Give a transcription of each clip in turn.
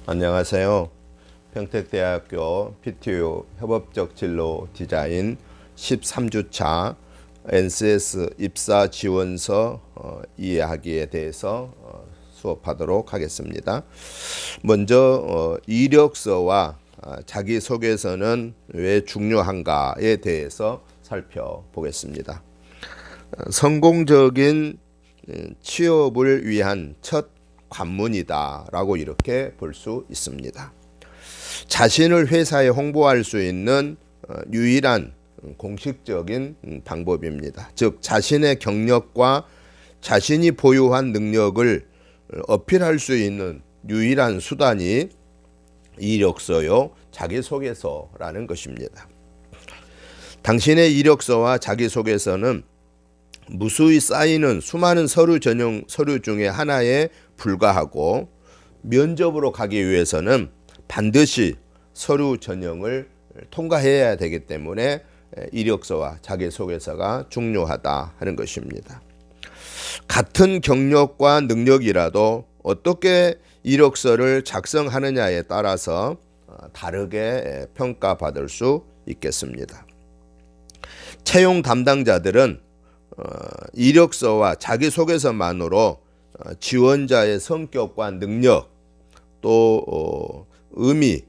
안녕하세요. 평택대학교 PTU 협업적 진로 디자인 13주차 NCS 입사 지원서 이해하기에 대해서 수업하도록 하겠습니다. 먼저 이력서와 자기소개서는 왜 중요한가에 대해서 살펴보겠습니다. 성공적인 취업을 위한 첫 관문이다 라고 이렇게 볼 수 있습니다. 자신을 회사에 홍보할 수 있는 유일한 공식적인 방법입니다. 즉 자신의 경력과 자신이 보유한 능력을 어필할 수 있는 유일한 수단이 이력서요 자기소개서라는 것입니다. 당신의 이력서와 자기소개서는 무수히 쌓이는 수많은 서류 전형 서류 중에 하나에 불과하고, 면접으로 가기 위해서는 반드시 서류 전형을 통과해야 되기 때문에 이력서와 자기소개서가 중요하다 하는 것입니다. 같은 경력과 능력이라도 어떻게 이력서를 작성하느냐에 따라서 다르게 평가받을 수 있겠습니다. 채용 담당자들은 이력서와 자기소개서만으로 지원자의 성격과 능력, 또 의미,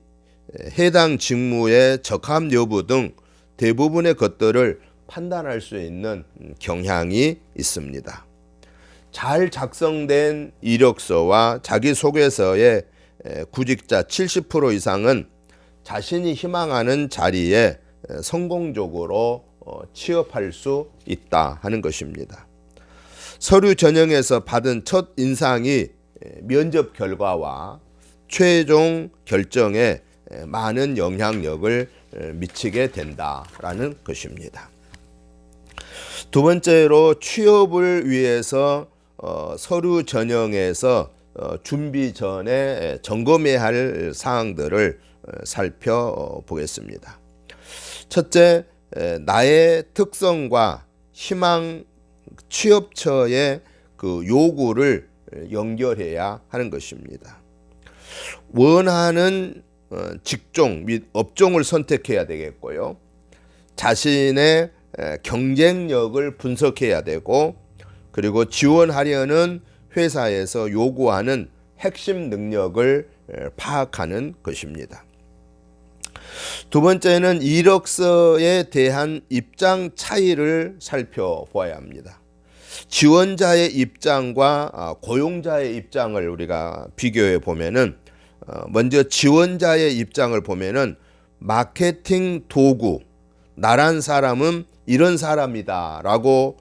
해당 직무의 적합 여부 등 대부분의 것들을 판단할 수 있는 경향이 있습니다. 잘 작성된 이력서와 자기소개서의 구직자 70% 이상은 자신이 희망하는 자리에 성공적으로 취업할 수 있다 하는 것입니다. 서류 전형에서 받은 첫 인상이 면접 결과와 최종 결정에 많은 영향력을 미치게 된다라는 것입니다. 두 번째로 취업을 위해서 서류 전형에서 준비 전에 점검해야 할 사항들을 살펴보겠습니다. 첫째, 나의 특성과 희망 취업처의 그 요구를 연결해야 하는 것입니다. 원하는 직종 및 업종을 선택해야 되겠고요. 자신의 경쟁력을 분석해야 되고, 그리고 지원하려는 회사에서 요구하는 핵심 능력을 파악하는 것입니다. 두 번째는 이력서에 대한 입장 차이를 살펴보아야 합니다. 지원자의 입장과 고용자의 입장을 우리가 비교해 보면은, 먼저 지원자의 입장을 보면은 마케팅 도구, 나란 사람은 이런 사람이다 라고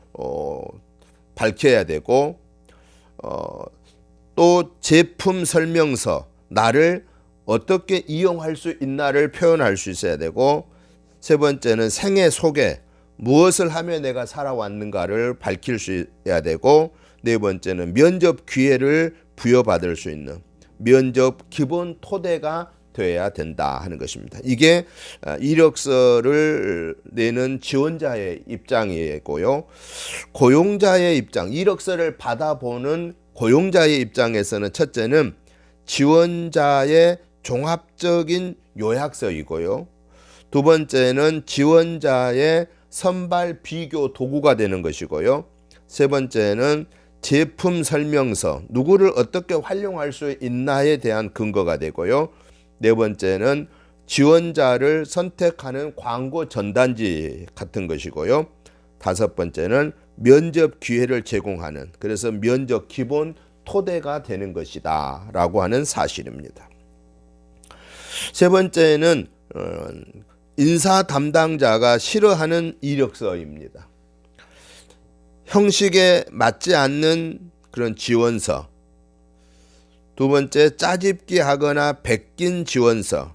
밝혀야 되고, 또 제품 설명서, 나를 어떻게 이용할 수 있나를 표현할 수 있어야 되고, 세 번째는 생애 소개, 무엇을 하며 내가 살아왔는가를 밝힐 수 있어야 되고, 네 번째는 면접 기회를 부여받을 수 있는 면접 기본 토대가 되어야 된다 하는 것입니다. 이게 이력서를 내는 지원자의 입장이고요. 고용자의 입장, 이력서를 받아보는 고용자의 입장에서는 첫째는 지원자의 종합적인 요약서이고요. 두 번째는 지원자의 선발 비교 도구가 되는 것이고요. 세 번째는 제품 설명서, 누구를 어떻게 활용할 수 있나에 대한 근거가 되고요. 네 번째는 지원자를 선택하는 광고 전단지 같은 것이고요. 다섯 번째는 면접 기회를 제공하는, 그래서 면접 기본 토대가 되는 것이다 라고 하는 사실입니다. 세 번째는 인사 담당자가 싫어하는 이력서입니다. 형식에 맞지 않는 그런 지원서. 두 번째, 짜집기 하거나 베낀 지원서.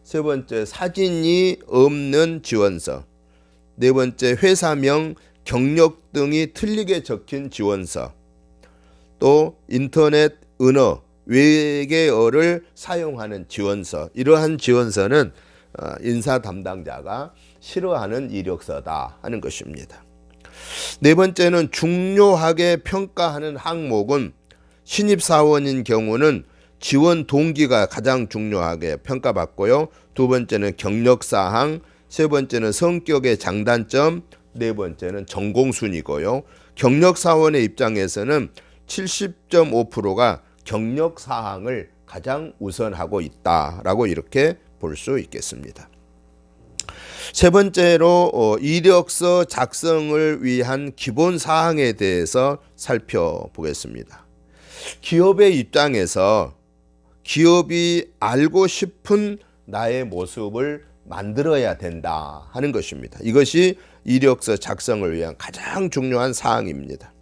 세 번째, 사진이 없는 지원서. 네 번째, 회사명, 경력 등이 틀리게 적힌 지원서. 또 인터넷 언어, 외계어를 사용하는 지원서. 이러한 지원서는 인사 담당자가 싫어하는 이력서다 하는 것입니다. 네 번째는 중요하게 평가하는 항목은 신입사원인 경우는 지원 동기가 가장 중요하게 평가받고요. 두 번째는 경력사항, 세 번째는 성격의 장단점, 네 번째는 전공순이고요. 경력사원의 입장에서는 70.5%가 경력사항을 가장 우선하고 있다라고 이렇게 볼 수 있겠습니다. 세 번째로 이력서 작성을 위한 기본 사항에 대해서 살펴보겠습니다. 기업의 입장에서 기업이 알고 싶은 나의 모습을 만들어야 된다 하는 것입니다. 이것이 이력서 작성을 위한 가장 중요한 사항입니다.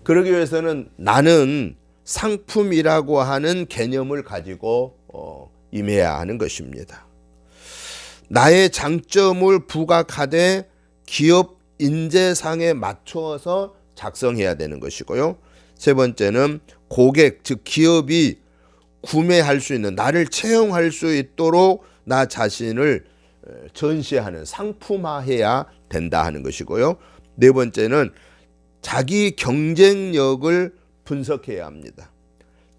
그러기 위해서는 나는 상품이라고 하는 개념을 가지고 임해야 하는 것입니다. 나의 장점을 부각하되 기업 인재상에 맞추어서 작성해야 되는 것이고요. 세 번째는 고객, 즉 기업이 구매할 수 있는, 나를 채용할 수 있도록 나 자신을 전시하는, 상품화해야 된다 하는 것이고요. 네 번째는 자기 경쟁력을 분석해야 합니다.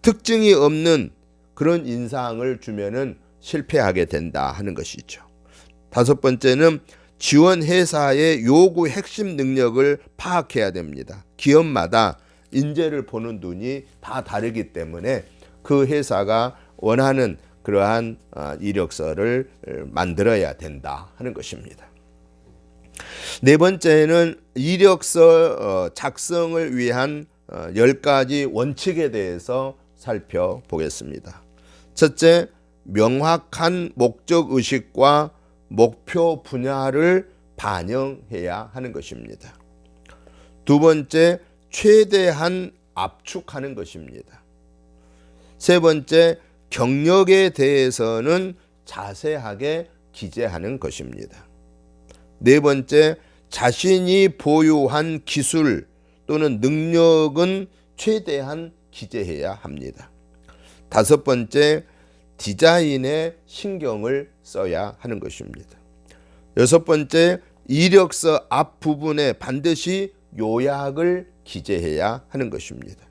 특징이 없는 그런 인상을 주면은 실패하게 된다 하는 것이죠. 다섯 번째는 지원 회사의 요구 핵심 능력을 파악해야 됩니다. 기업마다 인재를 보는 눈이 다 다르기 때문에 그 회사가 원하는 그러한 이력서를 만들어야 된다 하는 것입니다. 네 번째는 이력서 작성을 위한 10가지 원칙에 대해서 살펴보겠습니다. 첫째, 명확한 목적의식과 목표 분야를 반영해야 하는 것입니다. 두 번째, 최대한 압축하는 것입니다. 세 번째, 경력에 대해서는 자세하게 기재하는 것입니다. 네 번째, 자신이 보유한 기술 또는 능력은 최대한 기재해야 합니다. 다섯 번째, 디자인에 신경을 써야 하는 것입니다. 여섯 번째, 이력서 앞부분에 반드시 요약을 기재해야 하는 것입니다.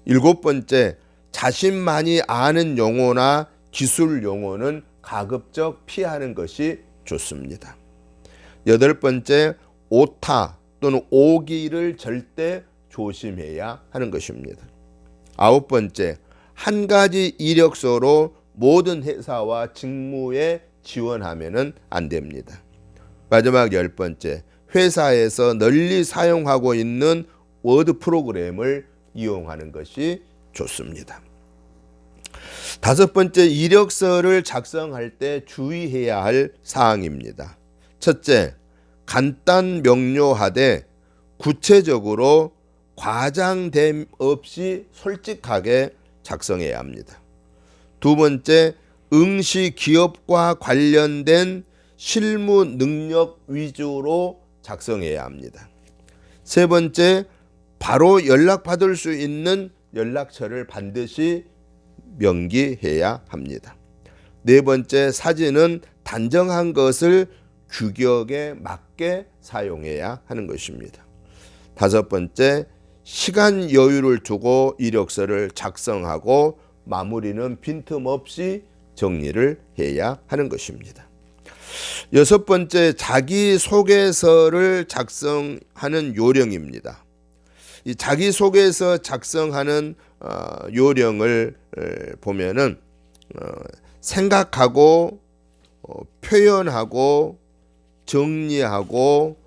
일곱 번째, 자신만이 아는 용어나 기술 용어는 가급적 피하는 것이 좋습니다. 여덟 번째, 오타 또는 오기를 절대 조심해야 하는 것입니다. 아홉 번째, 한 가지 이력서로 모든 회사와 직무에 지원하면은 안 됩니다. 마지막 열 번째, 회사에서 널리 사용하고 있는 워드 프로그램을 이용하는 것이 좋습니다. 다섯 번째, 이력서를 작성할 때 주의해야 할 사항입니다. 첫째, 간단 명료하되 구체적으로 과장됨 없이 솔직하게 작성해야 합니다. 두 번째, 응시 기업과 관련된 실무 능력 위주로 작성해야 합니다. 세 번째, 바로 연락받을 수 있는 연락처를 반드시 명기해야 합니다. 네 번째, 사진은 단정한 것을 규격에 맞게 사용해야 하는 것입니다. 다섯 번째, 시간 여유를 두고 이력서를 작성하고 마무리는 빈틈없이 정리를 해야 하는 것입니다. 여섯 번째, 자기소개서를 작성하는 요령입니다. 이 자기소개서 작성하는 요령을 보면은 생각하고 표현하고 정리하고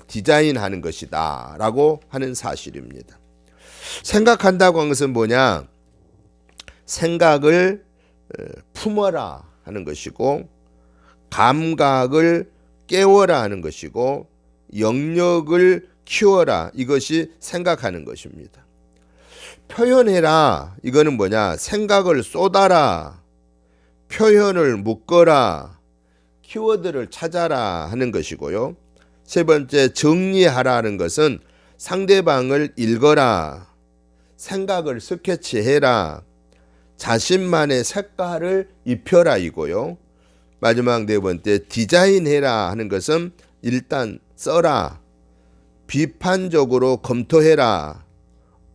디자인하는 것이다 라고 하는 사실입니다. 생각한다고 하는 것은 뭐냐? 생각을 품어라 하는 것이고, 감각을 깨워라 하는 것이고, 영역을 키워라, 이것이 생각하는 것입니다. 표현해라, 이거는 뭐냐? 생각을 쏟아라, 표현을 묶어라, 키워드를 찾아라 하는 것이고요. 세 번째, 정리하라는 것은 상대방을 읽어라, 생각을 스케치해라, 자신만의 색깔을 입혀라 이고요. 마지막 네 번째, 디자인해라 하는 것은 일단 써라, 비판적으로 검토해라,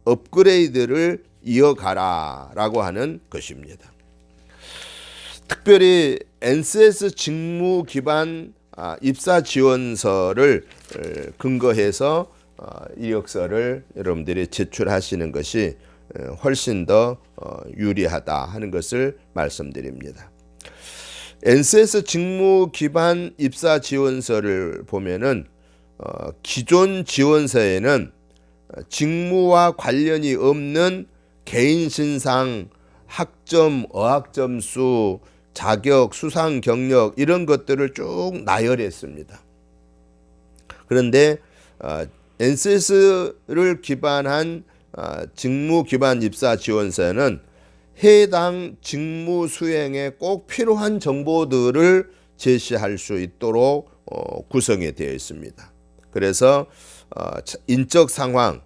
업그레이드를 이어가라 라고 하는 것입니다. 특별히 NCS 직무 기반 입사 지원서를 근거해서 이력서를 여러분들이 제출하시는 것이 훨씬 더 유리하다 하는 것을 말씀드립니다. NCS 직무 기반 입사 지원서를 보면은 기존 지원서에는 직무와 관련이 없는 개인 신상, 학점, 어학점수, 자격, 수상 경력 이런 것들을 쭉 나열했습니다. 그런데 NCS를 기반한 직무 기반 입사 지원서는 해당 직무 수행에 꼭 필요한 정보들을 제시할 수 있도록 구성이 되어 있습니다. 그래서 인적 상황은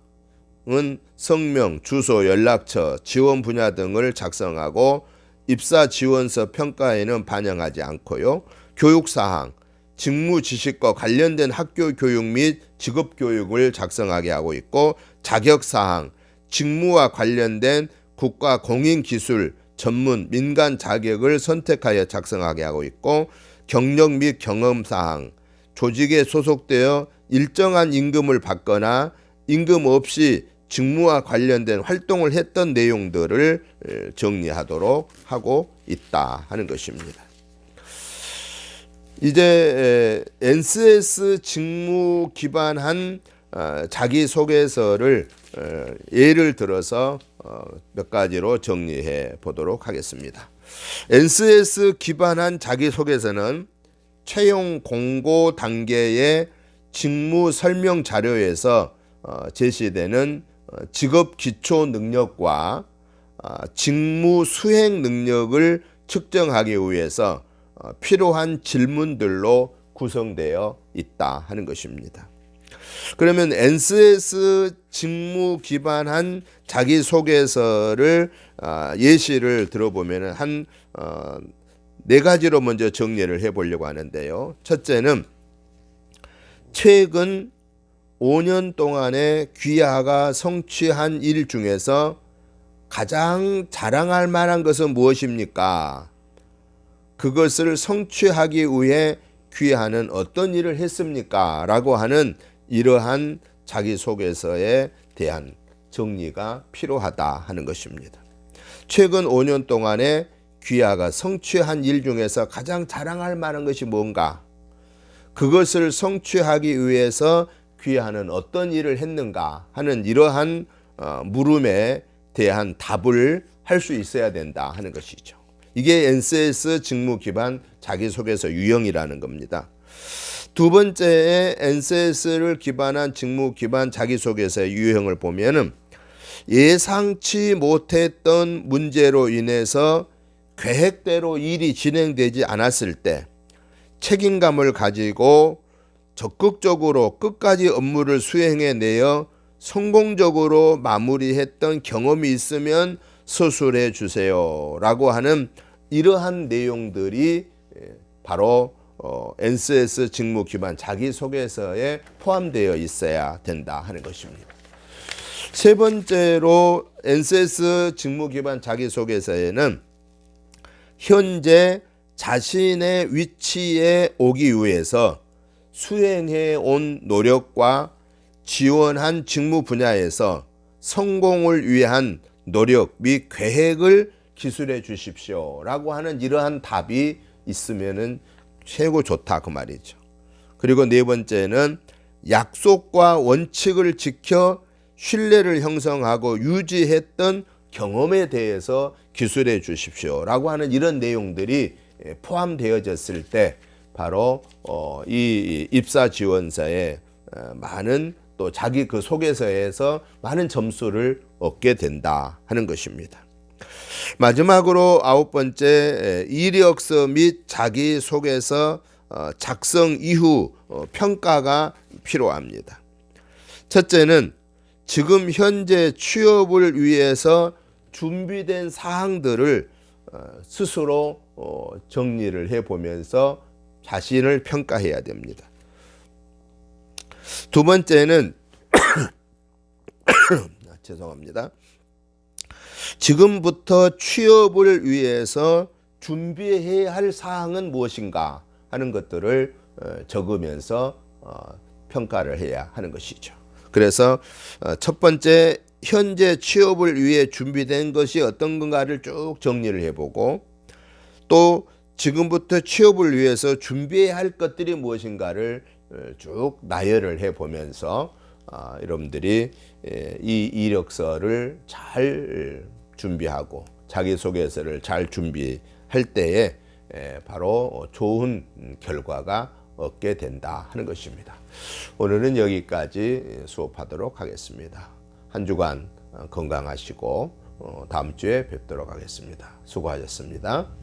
성명, 주소, 연락처, 지원 분야 등을 작성하고 입사 지원서 평가에는 반영하지 않고요. 교육사항, 직무 지식과 관련된 학교 교육 및 직업 교육을 작성하게 하고 있고, 자격사항, 직무와 관련된 국가 공인기술, 전문, 민간 자격을 선택하여 작성하게 하고 있고, 경력 및 경험사항, 조직에 소속되어 일정한 임금을 받거나 임금 없이 직무와 관련된 활동을 했던 내용들을 정리하도록 하고 있다 하는 것입니다. 이제 NCS 직무 기반한 자기소개서를 예를 들어서 몇 가지로 정리해 보도록 하겠습니다. NCS 기반한 자기소개서는 채용 공고 단계의 직무 설명 자료에서 제시되는 직업 기초 능력과 직무 수행 능력을 측정하기 위해서 필요한 질문들로 구성되어 있다 하는 것입니다. 그러면 NCS 직무 기반한 자기소개서를 예시를 들어보면 한 네 가지로 먼저 정리를 해보려고 하는데요. 첫째는 최근 5년 동안에 귀하가 성취한 일 중에서 가장 자랑할 만한 것은 무엇입니까? 그것을 성취하기 위해 귀하는 어떤 일을 했습니까? 라고 하는 이러한 자기소개서에 대한 정리가 필요하다 하는 것입니다. 최근 5년 동안에 귀하가 성취한 일 중에서 가장 자랑할 만한 것이 뭔가? 그것을 성취하기 위해서 귀하는 어떤 일을 했는가 하는 이러한 물음에 대한 답을 할 수 있어야 된다 하는 것이죠. 이게 NCS 직무 기반 자기소개서 유형이라는 겁니다. 두 번째에 NCS를 기반한 직무 기반 자기소개서의 유형을 보면은 예상치 못했던 문제로 인해서 계획대로 일이 진행되지 않았을 때 책임감을 가지고 적극적으로 끝까지 업무를 수행해내어 성공적으로 마무리했던 경험이 있으면 서술해 주세요 라고 하는 이러한 내용들이 바로 NCS 직무 기반 자기소개서에 포함되어 있어야 된다 하는 것입니다. 세 번째로 NCS 직무 기반 자기소개서에는 현재 자신의 위치에 오기 위해서 수행해 온 노력과 지원한 직무 분야에서 성공을 위한 노력 및 계획을 기술해 주십시오 라고 하는 이러한 답이 있으면은 최고 좋다 그 말이죠. 그리고 네 번째는 약속과 원칙을 지켜 신뢰를 형성하고 유지했던 경험에 대해서 기술해 주십시오 라고 하는 이런 내용들이 포함되어졌을 때 바로 이 입사 지원서에 많은 또 자기 그 소개서에서 많은 점수를 얻게 된다 하는 것입니다. 마지막으로 아홉 번째, 이력서 및 자기소개서 작성 이후 평가가 필요합니다. 첫째는 지금 현재 취업을 위해서 준비된 사항들을 스스로 정리를 해보면서 자신을 평가해야 됩니다. 두 번째는 죄송합니다. 지금부터 취업을 위해서 준비해야 할 사항은 무엇인가 하는 것들을 적으면서 평가를 해야 하는 것이죠. 그래서 첫 번째, 현재 취업을 위해 준비된 것이 어떤 건가를 쭉 정리를 해보고, 또 지금부터 취업을 위해서 준비해야 할 것들이 무엇인가를 쭉 나열을 해보면서 여러분들이 이 이력서를 잘 준비하고 자기소개서를 잘 준비할 때에 바로 좋은 결과가 얻게 된다 하는 것입니다. 오늘은 여기까지 수업하도록 하겠습니다. 한 주간 건강하시고 다음 주에 뵙도록 하겠습니다. 수고하셨습니다.